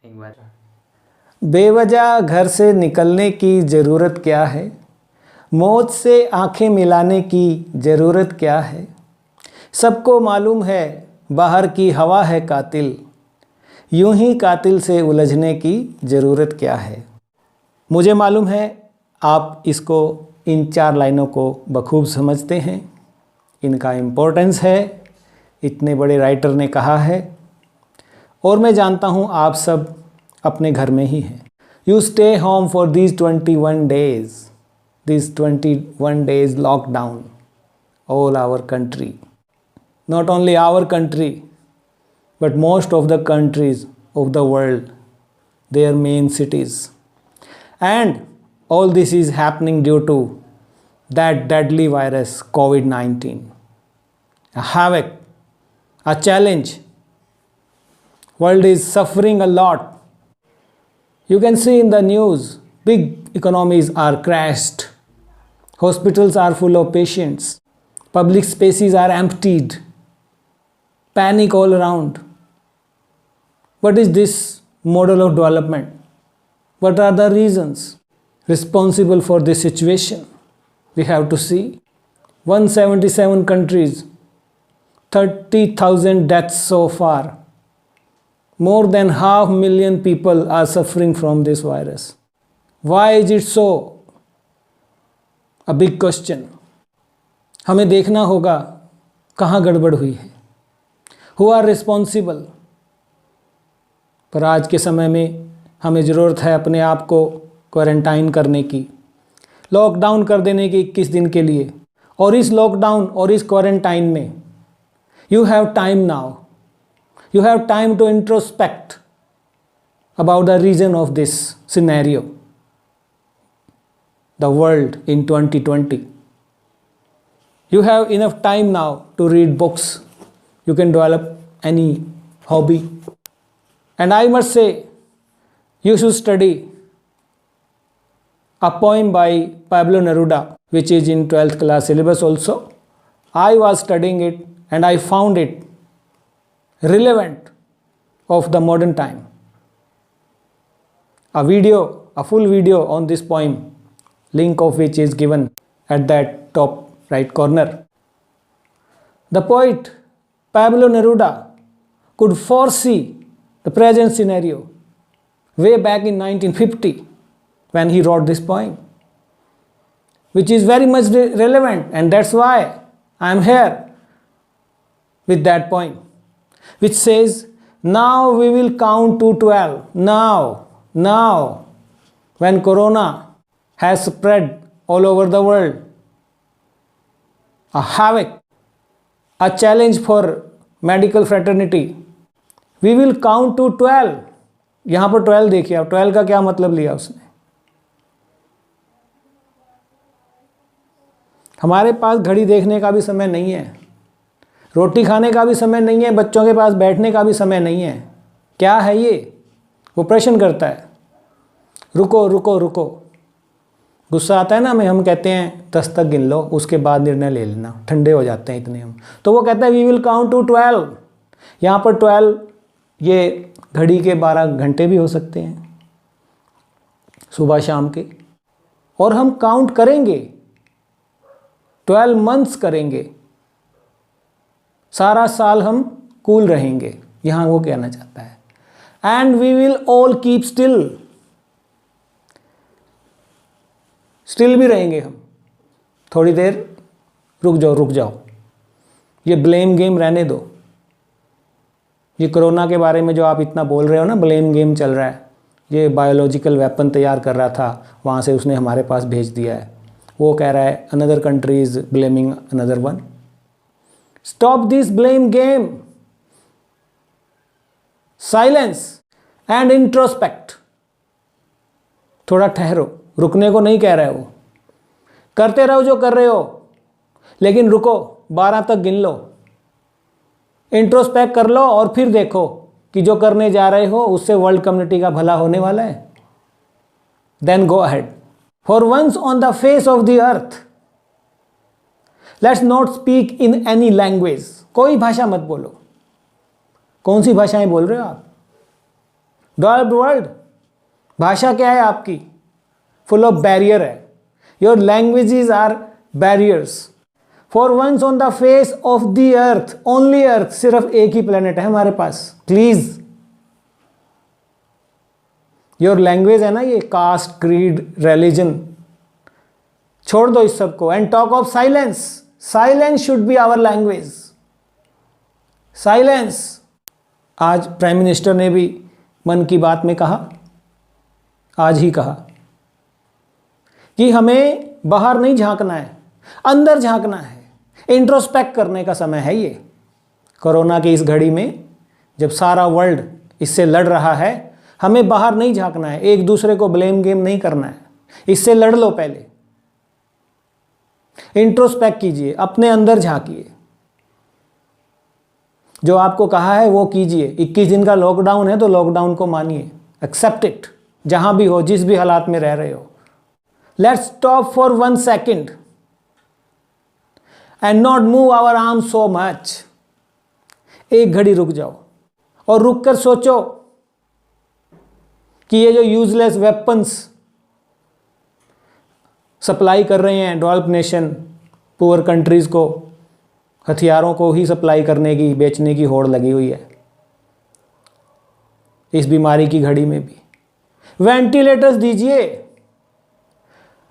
एक बार बेवजह घर से निकलने की ज़रूरत क्या है? मौत से आंखें मिलाने की ज़रूरत क्या है? सबको मालूम है बाहर की हवा है कातिल, यूं ही कातिल से उलझने की ज़रूरत क्या है? मुझे मालूम है आप इसको, इन 4 लाइनों को बखूब समझते हैं। इनका इम्पोर्टेंस है, इतने बड़े राइटर ने कहा है और मैं जानता हूँ आप सब अपने घर में ही हैं। You stay home for these 21 days lockdown all our country, not only our country but most of the countries of the world, their main cities, and all this is happening due to that deadly virus COVID-19, a havoc, a challenge. World is suffering a lot. You can see in the news, big economies are crashed, hospitals are full of patients, public spaces are emptied, panic all around. What is this model of development? What are the reasons responsible for this situation? We have to see 177 countries, 30,000 deaths so far. More than 500,000 people are suffering from this virus. Why is it so? A big question. हमें देखना होगा कहाँ गड़बड़ हुई है, Who are responsible? पर आज के समय में हमें ज़रूरत है अपने आप को क्वारंटाइन करने की, लॉकडाउन कर देने की 21 दिन के लिए। और इस लॉकडाउन और इस क्वारंटाइन में you have time now, you have time to introspect about the reason of this scenario, the world in 2020. You have enough time now to read books. You can develop any hobby. And I must say, you should study a poem by Pablo Neruda, which is in 12th class syllabus also. I was studying it and I found it relevant of the modern time. A full video on this poem, link of which is given at that top right corner. The poet Pablo Neruda could foresee the present scenario way back in 1950 when he wrote this poem, which is very much relevant, and that's why I am here with that poem, which says, now we will count to 12. Now, when corona has spread all over the world, a havoc, a challenge for medical fraternity, we will count to 12. यहाँ पर 12 देखिए, अब 12 का क्या मतलब लिया उसने। हमारे पास घड़ी देखने का भी समय नहीं है, रोटी खाने का भी समय नहीं है, बच्चों के पास बैठने का भी समय नहीं है। क्या है ये? वो प्रश्न करता है, रुको रुको रुको। गुस्सा आता है ना हमें, हम कहते हैं 10 तक गिन लो, उसके बाद निर्णय ले लेना, ठंडे हो जाते हैं इतने हम। तो वो कहता है वी विल काउंट टू 12। यहाँ पर 12 ये घड़ी के 12 घंटे भी हो सकते हैं, सुबह शाम के, और हम काउंट करेंगे, 12 मंथ्स करेंगे, सारा साल हम कूल रहेंगे, यहाँ वो कहना चाहता है। And we will all keep still भी रहेंगे हम, थोड़ी देर रुक जाओ, ये ब्लेम गेम रहने दो। ये कोरोना के बारे में जो आप इतना बोल रहे हो ना, ब्लेम गेम चल रहा है, ये बायोलॉजिकल वेपन तैयार कर रहा था, वहाँ से उसने हमारे पास भेज दिया है। वो कह रहा है another country is blaming another one. Stop this blame game, silence and introspect. थोड़ा ठहरो, रुकने को नहीं कह रहा है वो, करते रहो जो कर रहे हो, लेकिन रुको, 12 तक गिन लो, इंट्रोस्पेक्ट कर लो और फिर देखो कि जो करने जा रहे हो उससे वर्ल्ड कम्युनिटी का भला होने वाला है। Then go ahead. For once on the face of the earth, let's not speak in any language. कोई भाषा मत बोलो। कौन सी भाषाएं बोल रहे हो आप? डेवलप्ड वर्ल्ड, भाषा क्या है आपकी? फुल ऑफ बैरियर है. Your languages are barriers. For once on the face of the earth, only earth, सिर्फ एक ही प्लेनेट है हमारे पास. प्लीज, योर लैंग्वेज है ना ये कास्ट, क्रीड, रिलीजन, छोड़ दो इस सबको. And talk of silence. Silence should be our language. Silence. आज प्राइम मिनिस्टर ने भी मन की बात में कहा, आज ही कहा कि हमें बाहर नहीं झांकना है, अंदर झांकना है. इंट्रोस्पेक्ट करने का समय है ये. कोरोना की इस घड़ी में जब सारा वर्ल्ड इससे लड़ रहा है, हमें बाहर नहीं झांकना है, एक दूसरे को ब्लेम गेम नहीं करना है. इससे लड़ लो, पहले इंट्रोस्पेक्ट कीजिए, अपने अंदर झांकिए. जो आपको कहा है वो कीजिए. 21 दिन का लॉकडाउन है तो लॉकडाउन को मानिए, एक्सेप्ट इट, जहां भी हो, जिस भी हालात में रह रहे हो. Let's stop for 1 second and not move our arm so much. एक घड़ी रुक जाओ और रुक कर सोचो कि ये जो यूजलेस वेपन्स सप्लाई कर रहे हैं डेवलप्ड नेशन पुअर कंट्रीज को, हथियारों को ही सप्लाई करने की, बेचने की होड़ लगी हुई है इस बीमारी की घड़ी में भी. वेंटिलेटर्स दीजिए.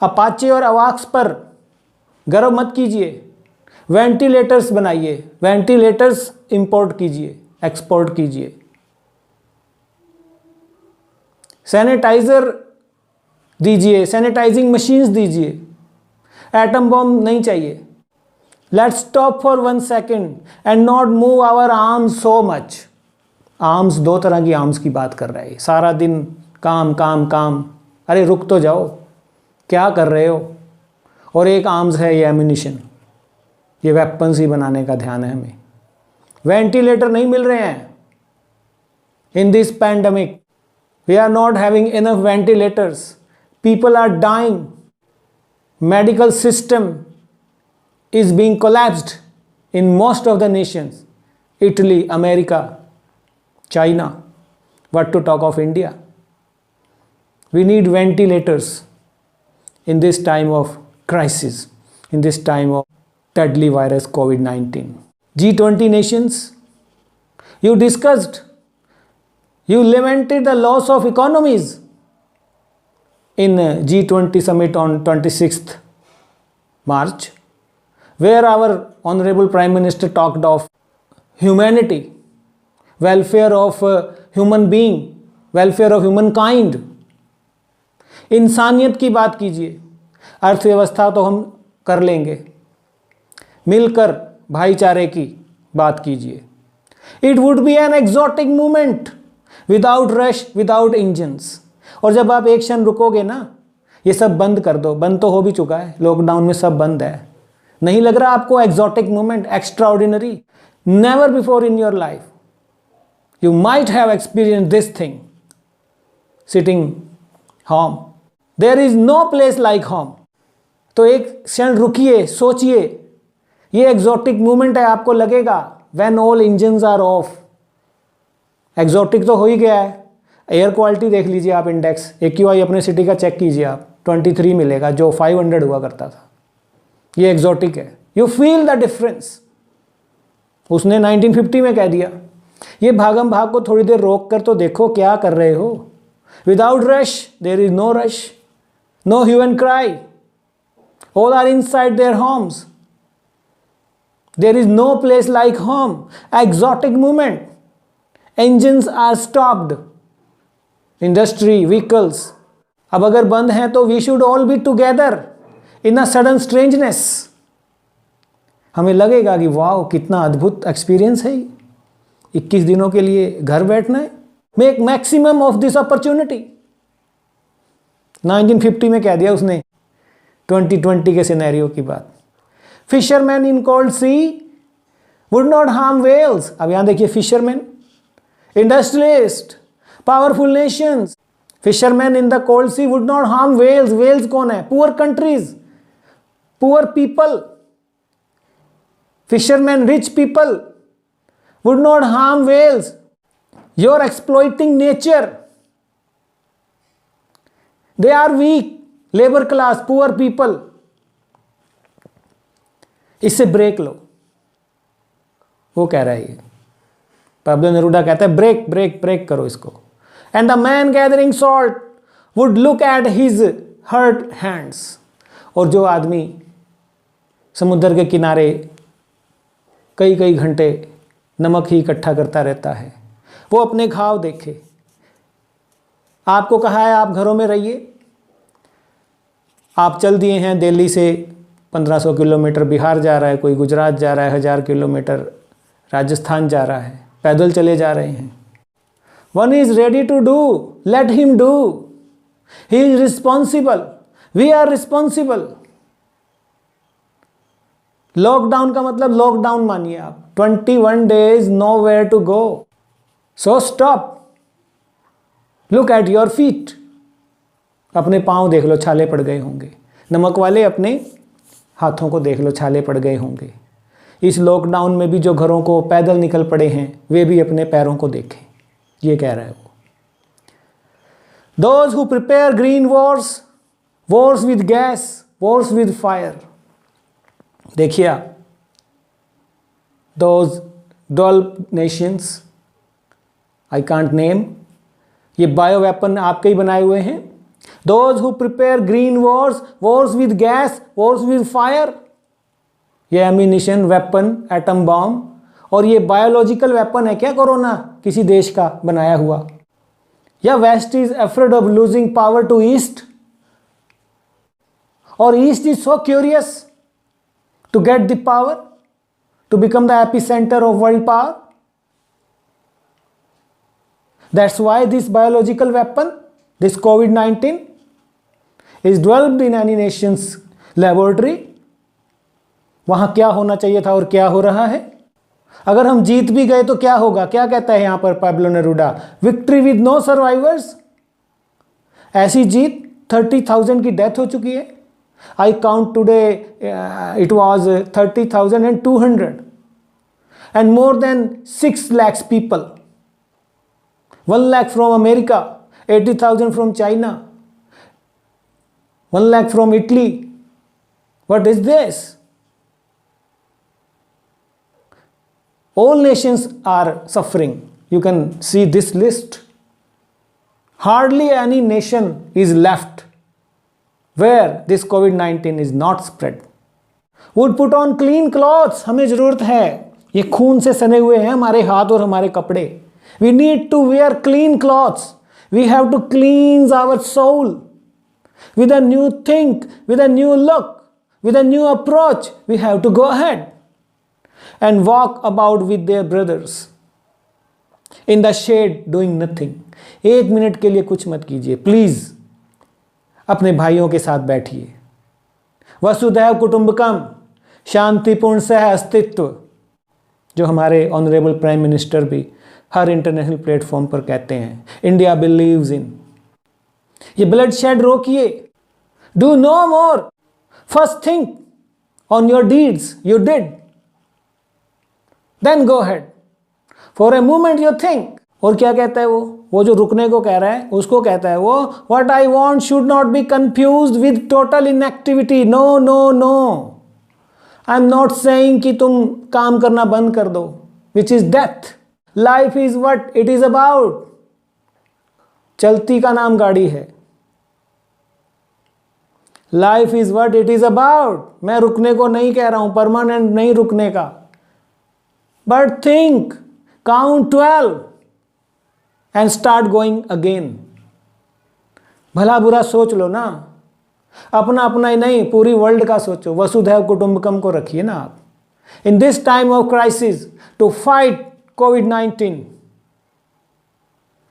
अपाचे और अवाक्स पर गर्व मत कीजिए. वेंटिलेटर्स बनाइए, वेंटिलेटर्स इंपोर्ट कीजिए, एक्सपोर्ट कीजिए. सैनिटाइजर दीजिए, सैनिटाइजिंग मशीन्स दीजिए. एटम बॉम्ब नहीं चाहिए. Let's stop for 1 second and not move our arms so much. Arms, 2 तरह की आर्म्स की बात कर रहा है. सारा दिन काम काम काम. अरे रुक तो जाओ, क्या कर रहे हो? और एक आर्म्स है ये एम्यूनिशन, ये वेपन्स ही बनाने का ध्यान है हमें. वेंटिलेटर नहीं मिल रहे हैं in this pandemic. We are not having enough ventilators. People are dying. Medical system is being collapsed in most of the nations. Italy, America, China, what to talk of India. We need ventilators in this time of crisis, in this time of deadly virus COVID-19. G20 nations, you discussed, you lamented the loss of economies in G20 summit on 26th March. Where our Honorable Prime Minister talked of humanity, welfare of human being, welfare of humankind. इंसानियत की बात कीजिए. अर्थव्यवस्था तो हम कर लेंगे, मिलकर भाईचारे की बात कीजिए. It would be an exotic movement without rush, without engines. और जब आप एक क्षण रुकोगे ना, ये सब बंद कर दो. बंद तो हो भी चुका है, लॉकडाउन में सब बंद है. नहीं लग रहा आपको exotic movement, extraordinary? Never before in your life you might have experience this thing sitting home. There is no place like home. तो एक क्षण रुकिए, सोचिए. ये एक्सोटिक मूवमेंट है, आपको लगेगा when all engines are off. Exotic तो हो ही गया है. एयर क्वालिटी देख लीजिए आप, इंडेक्स AQI अपने सिटी का चेक कीजिए आप, 23 मिलेगा जो 500 हुआ करता था. ये एक्सोटिक है. You feel the difference. उसने 1950 में कह दिया. ये भागम भाग को थोड़ी देर रोक कर तो देखो क्या कर रहे हो. Without rush there is no rush, no hue and cry. All are inside their homes. There is no place like home. Exotic movement. engines are stopped. Industry, vehicles. अब अगर बंद हैं तो we should all be together in a sudden strangeness. हमें लगेगा कि वाह कितना अद्भुत एक्सपीरियंस है. 21 दिनों के लिए घर बैठना है. Make maximum of this opportunity. 1950 में कह दिया उसने 2020 के सिनेरियो की बात. Fisherman in cold sea would not harm whales. अब यहां देखिए fisherman, industrialist, powerful nations. Fisherman in the cold sea would not harm whales. Whales कौन है? Poor countries, poor people. Fishermen, rich people would not harm whales. You're exploiting nature. They are weak, labour class, poor people. इससे break लो, वो कह रहा है ये। Pablo नेरूडा कहता है ब्रेक ब्रेक ब्रेक करो इसको। And the man gathering salt would look at his hurt hands. और जो आदमी समुद्र के किनारे कई कई घंटे नमक ही इकट्ठा करता रहता है, वो अपने घाव देखे। आपको कहा है आप घरों में रहिए, आप चल दिए हैं दिल्ली से 1500 किलोमीटर बिहार जा रहा है, कोई गुजरात जा रहा है, 1000 किलोमीटर राजस्थान जा रहा है, पैदल चले जा रहे हैं। One is ready to do, let him do, he is responsible, we are responsible. Lockdown का मतलब लॉकडाउन मानिए आप, 21 days nowhere to go, so stop, look at your feet. अपने पांव देख लो, छाले पड़ गए होंगे। नमक वाले अपने हाथों को देख लो, छाले पड़ गए होंगे। इस लॉकडाउन में भी जो घरों को पैदल निकल पड़े हैं, वे भी अपने पैरों को देखें, ये कह रहा है वो। Those who prepare green wars, wars with gas, wars with fire. देखिए आप, those 12 nations, I can't name, ये बायो वेपन आपके ही बनाए हुए हैं। Those who prepare green wars, wars with gas, wars with fire. ये एम्यूनिशन, वेपन, एटम बॉम्ब, और ये बायोलॉजिकल वेपन है क्या कोरोना, किसी देश का बनाया हुआ? या west is afraid of losing power to east, और east is so curious to get the power, to become the epicentre of world power. That's why this biological weapon, this COVID-19, is developed in any nation's laboratory. वहां क्या होना चाहिए था और क्या हो रहा है? अगर हम जीत भी गए तो क्या होगा? क्या कहता है यहां पर Pablo Neruda? Victory with no survivors. ऐसी जीत, 30,000 की डेथ हो चुकी है. I count today it was 30,200 and more than 6 lakhs people. 1 lakh from America, 80,000 from China, 1 lakh from Italy. What is this? All nations are suffering. You can see this list. Hardly any nation is left where this COVID-19 is not spread. Would put on clean clothes. हमें जरूरत है. ये खून से सने हुए हैं हमारे हाथ और हमारे कपड़े. We need to wear clean clothes. We have to cleanse our soul with a new think, with a new look, with a new approach. We have to go ahead and walk about with their brothers in the shade doing nothing. 1 minute के लिए कुछ मत कीजिए please. अपने भाइयों के साथ बैठिए. वसुधैव कुटुंबकम, शांतिपूर्ण सह अस्तित्व, जो हमारे ऑनरेबल प्राइम मिनिस्टर भी हर इंटरनेशनल प्लेटफॉर्म पर कहते हैं. India believes in. ये ब्लड शेड रोकिए. Do no more. First think on your deeds you did, then go head. For a moment you think. और क्या कहता है वो जो रुकने को कह रहा है उसको कहता है वो, what I want should not be confused with total inactivity. No no no, I am not saying कि तुम काम करना बंद कर दो, which is death. Life is what it is about. चलती का नाम गाड़ी है. Life is what it is about. मैं रुकने को नहीं कह रहा हूं, परमानेंट नहीं रुकने का. But think, count 12 and start going again. भला बुरा सोच लो ना. अपना अपना ही नहीं, पूरी वर्ल्ड का सोचो. वसुधैव कुटुंबकम को रखिए ना आप. In this time of crisis to fight COVID-19,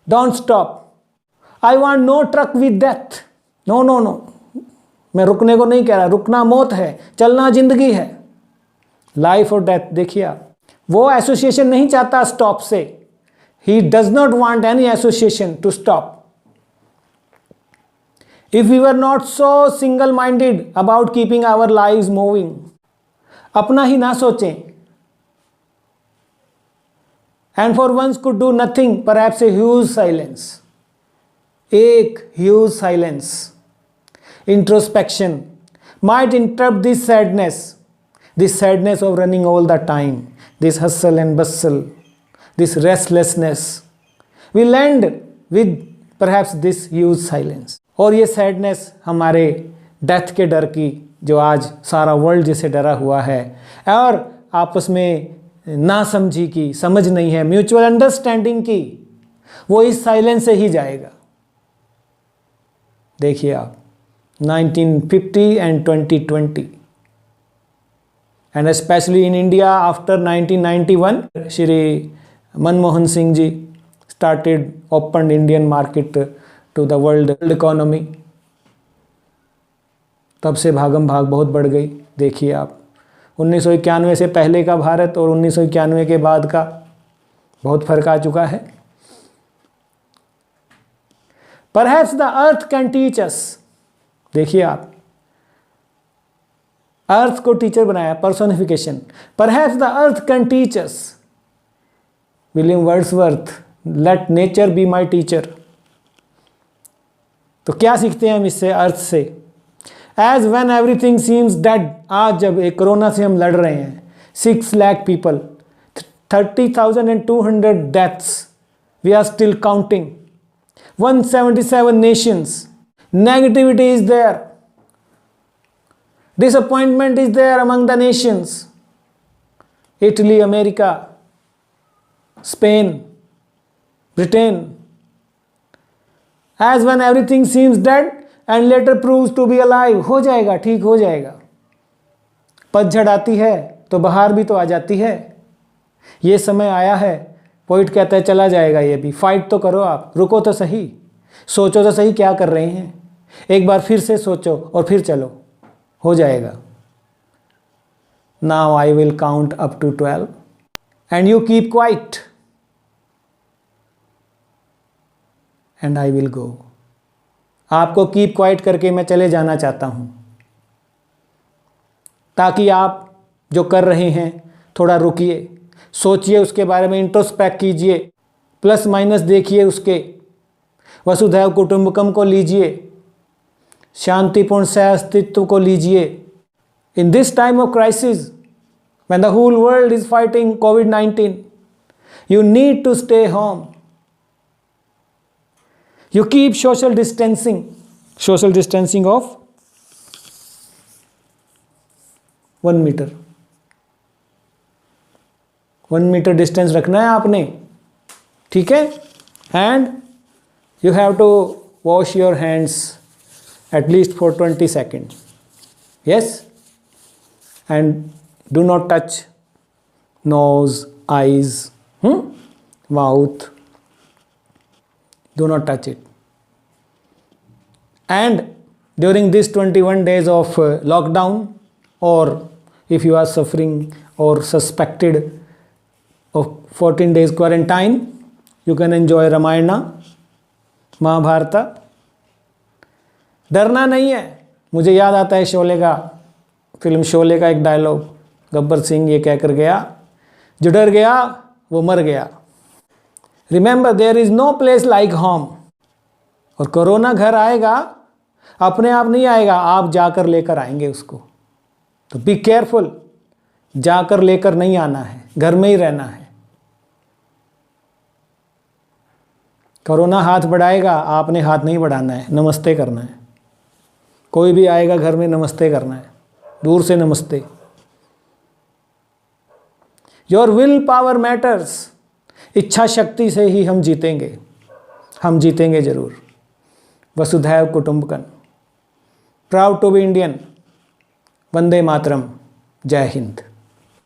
don't stop. I want no truck with death. No no no. मैं रुकने को नहीं कह रहा. रुकना मौत है, चलना जिंदगी है. लाइफ और डेथ. देखिए आप, वो एसोसिएशन नहीं चाहता स्टॉप से. He does not want any association to stop. If we were not so single-minded about keeping our lives moving, अपना ही ना सोचें, and for once could do nothing, perhaps a huge silence. एक huge silence introspection might interrupt this sadness of running all the time, this hustle and bustle, this restlessness will end with perhaps this huge silence. और ये sadness हमारे death के डर की, जो आज सारा वर्ल्ड जिसे डरा हुआ है, और आपस में ना समझी की, समझ नहीं है, म्यूचुअल अंडरस्टैंडिंग की, वो इस साइलेंस से ही जाएगा। देखिए आप 1950 and 2020 and specially in India after 1991 Shri Manmohan Singh ji started opened Indian market to the world economy। तब से भागम भाग बहुत बढ़ गई। देखिए आप 1991 से पहले का भारत और 1991 के बाद का बहुत फर्क आ चुका है। Perhaps the earth can teach us, देखिए आप, अर्थ को टीचर बनाया, personification. Perhaps the earth can teach us, William Wordsworth, let nature be my teacher. तो क्या सीखते हैं हम इससे, अर्थ से? As when everything seems dead, आज जब एक कोरोना से हम लड़ रहे हैं, 6 lakh people, 30,200 deaths, we are still counting, 177 nations, negativity is there, disappointment is there among the nations, Italy, America, Spain, Britain, as when everything seems dead and later proves to be alive। हो जाएगा, ठीक हो जाएगा। पतझड़ आती है तो बहार भी तो आ जाती है। ये समय आया है, पोइट कहता है चला जाएगा ये भी। फाइट तो करो आप, रुको तो सही, सोचो तो सही क्या कर रहे हैं, एक बार फिर से सोचो और फिर चलो, हो जाएगा। Now I will count up to 12 and you keep quiet and I will go। आपको कीप क्वाइट करके मैं चले जाना चाहता हूं, ताकि आप जो कर रहे हैं थोड़ा रुकिए, सोचिए उसके बारे में, इंट्रोस्पेक्ट कीजिए, प्लस माइनस देखिए उसके, वसुधैव कुटुंबकम को लीजिए, शांतिपूर्ण सह अस्तित्व को लीजिए। In this time of crisis when the whole world is fighting कोविड-19, you need to stay home, you keep social distancing of 1 metre, 1 metre distance रखना है आपने, ठीक है। And you have to wash your hands at least for 20 seconds, yes, and do not touch nose, eyes, mouth, do not touch it। And during this 21 days of lockdown, or if you are suffering or suspected of 14 days quarantine, you can enjoy Ramayana, Mahabharata। डरना नहीं है। मुझे याद आता है शोले का, film Sholay का एक डायलॉग, गब्बर सिंह ये कहकर गया, जो डर गया वो मर गया। Remember there is no place like home. और कोरोना घर आएगा, अपने आप नहीं आएगा, आप जाकर लेकर आएंगे उसको। तो बी केयरफुल, जाकर लेकर नहीं आना है, घर में ही रहना है। कोरोना हाथ बढ़ाएगा, आपने हाथ नहीं बढ़ाना है, नमस्ते करना है। कोई भी आएगा घर में, नमस्ते करना है, दूर से नमस्ते। Your will power matters. इच्छा शक्ति से ही हम जीतेंगे, हम जीतेंगे जरूर। वसुधैव कुटुंबकम। Proud to be Indian. वंदे मातरम। जय हिंद।